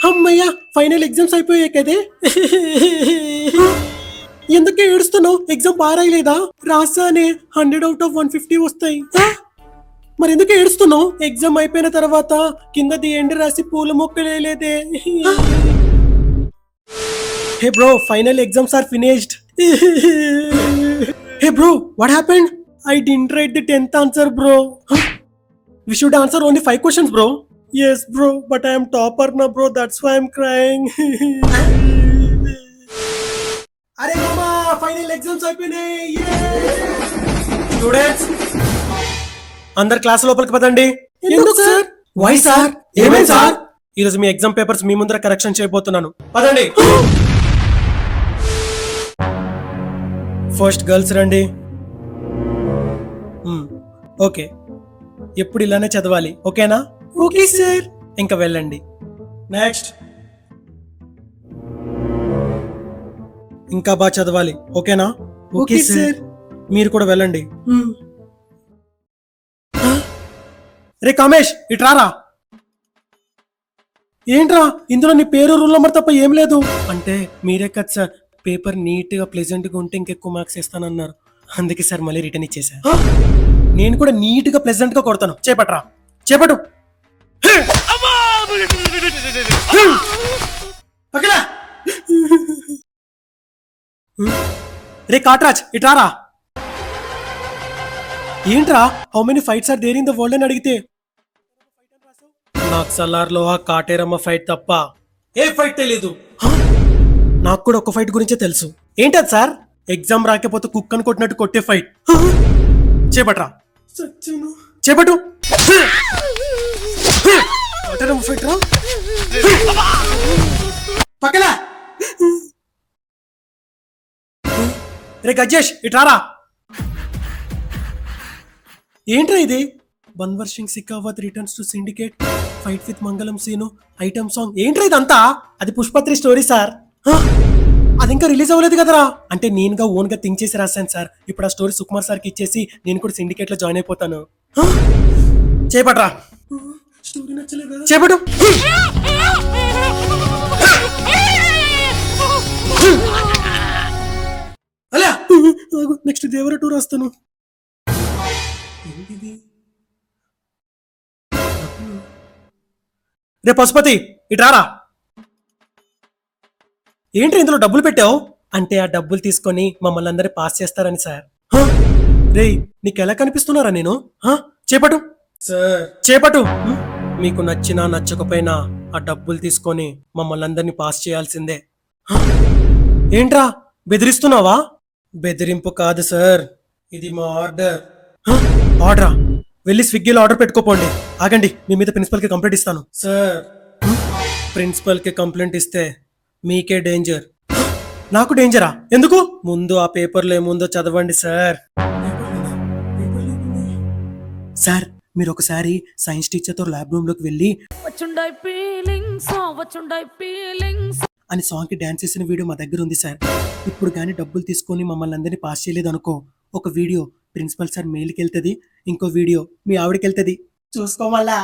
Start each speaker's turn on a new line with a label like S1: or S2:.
S1: అమ్మయ్యా final exams అయిపోయాయి కదే. ఎందుకే ఏడుస్తున్నావు? ఎగ్జామ్ పారాయలేదా? రాసానే 100 out of 150 వస్తాయి. మరి ఎందుకు ఏడుస్తున్నావు? ఎగ్జామ్ అయిపోయిన తర్వాత కింద ది ఎండ్ రాసి పూల మొక్కలు వేయలేదే. Hey bro, final exams are finished. Hey bro, what happened? I didn't write the 10th answer, bro. We should answer only 5 questions, bro. Yes, bro, but I am topper na, bro. That's why I'm crying. అరే మామా, final exams అయిపోయినాయి. Students అందరు class లోపలికి పదండి. ఎందుకు sir? Why sir? ఏమైంది sir? ఈరోజు మీ ఎగ్జామ్ పేపర్స్ మీ ముందర కరెక్షన్ చేయబోతున్నాను. పదండి. ఫస్ట్ గర్ల్స్ రండి. ఓకే, ఎప్పుడు ఇలానే చదవాలి, ఓకేనా? Okay sir. ఇంకా వెళ్ళండి. నెక్స్ట్. ఇంకా బాగా చదవాలి, ఓకేనా? Okay sir. మీరు కూడా వెళ్ళండి. రే కామేష్, ఇట్రారా. ఏంట్రా ఇందులో నీ పేరు రూల్ నెంబర్ తప్ప ఏం లేదు. అంటే మీరే కదా సార్ పేపర్ నీట్ గా ప్లెజెంట్ గా ఉంటే ఇంకెక్కువ మార్క్స్ ఇస్తానన్నారు. అందుకే సార్ మళ్ళీ రిటర్న్ ఇచ్చేసా. నేను కూడా నీట్ గా ప్లెజెంట్ గా కొడతాను. చేపట్రా, చేపట్టు. రే కాట్రాజ్, ఇట్రారా. ఏంట్రా how many fights are there in the world అని అడిగితే నాకు సలార్లో ఆ కాటేరమ్మ ఫైట్ తప్ప ఏ ఫైట్ తెలీదు. నాకు కూడా ఒక ఫైట్ గురించే తెలుసు. ఏంటది సార్? ఎగ్జామ్ రాకపోతే కుక్కను కొట్టినట్టు కొట్టే ఫైట్. చేపట్రా, చేపట్టు. కాటేరమ్మ ఫైట్ రా. పక్కన రే గజేష్, ఇట్రారా. ఏంట్రా ఇది? Banwar Singh Shekhawat returns to syndicate, fight with Mangalam Seenu, item song. ఏంట్రా ఇదంతా? అది పుష్పత్రి స్టోరీ సార్. అది ఇంకా రిలీజ్ అవ్వలేదు కదరా. అంటే నేనుగా ఓన్ గా థింక్ చేసి రాశాను సార్. ఇప్పుడు ఆ స్టోరీ సుకుమార్ సార్కి ఇచ్చేసి నేను కూడా సిండికేట్ లో జాయిన్ అయిపోతాను. చేపట్రా. స్టోరీ నచ్చలేదు. చేపట్టు. అలా నెక్స్ట్ దేవర టూర్ వస్తాను. రే పశుపతి, ఇట్రారా. ఏంటి ఇందులో డబ్బులు పెట్టావు? అంటే ఆ డబ్బులు తీసుకొని మమ్మల్ని అందరి పాస్ చేస్తారని సార్. రే నీకు ఎలా కనిపిస్తున్నారా నేను? చేపట్టు సార్, చేపట్టు. మీకు నచ్చినా నచ్చకపోయినా ఆ డబ్బులు తీసుకొని మమ్మల్ని అందరినీ పాస్ చేయాల్సిందే. ఏంట్రా బెదిరిస్తున్నావా? బెదిరింపు కాదు సార్, ఇది మా ఆర్డర్. ఆర్డరా? వెళ్ళి స్విగ్గీలో ఆర్డర్ పెట్టుకోపోండి. ఆగండి, మీ మీద ప్రిన్సిపల్ కి కంప్లైంట్ ఇస్తాను. సార్, ప్రిన్సిపల్ కి కంప్లైంట్ ఇస్తే మీకే డేంజర్. నాకు డేంజరా? ఎందుకు? ముందు ఆ పేపర్లో ఏముందో చదవండి సార్. సార్, మీరు ఒకసారి సైన్స్ టీచర్ తో ల్యాబ్ రూమ్ లోకి వెళ్ళి అని సాంగ్ కి డాన్స్ చేసిన వీడియో మా దగ్గర ఉంది సార్. ఇప్పుడు కానీ డబ్బులు తీసుకొని మమ్మల్ని అందరినీ పాస్ చేయలేదు అనుకో, ఒక వీడియో ప్రిన్సిపల్ సార్ మెయిల్కి వెళ్తుంది, ఇంకో వీడియో మీ ఆవిడకి వెళ్తుంది. చూసుకోవాలా?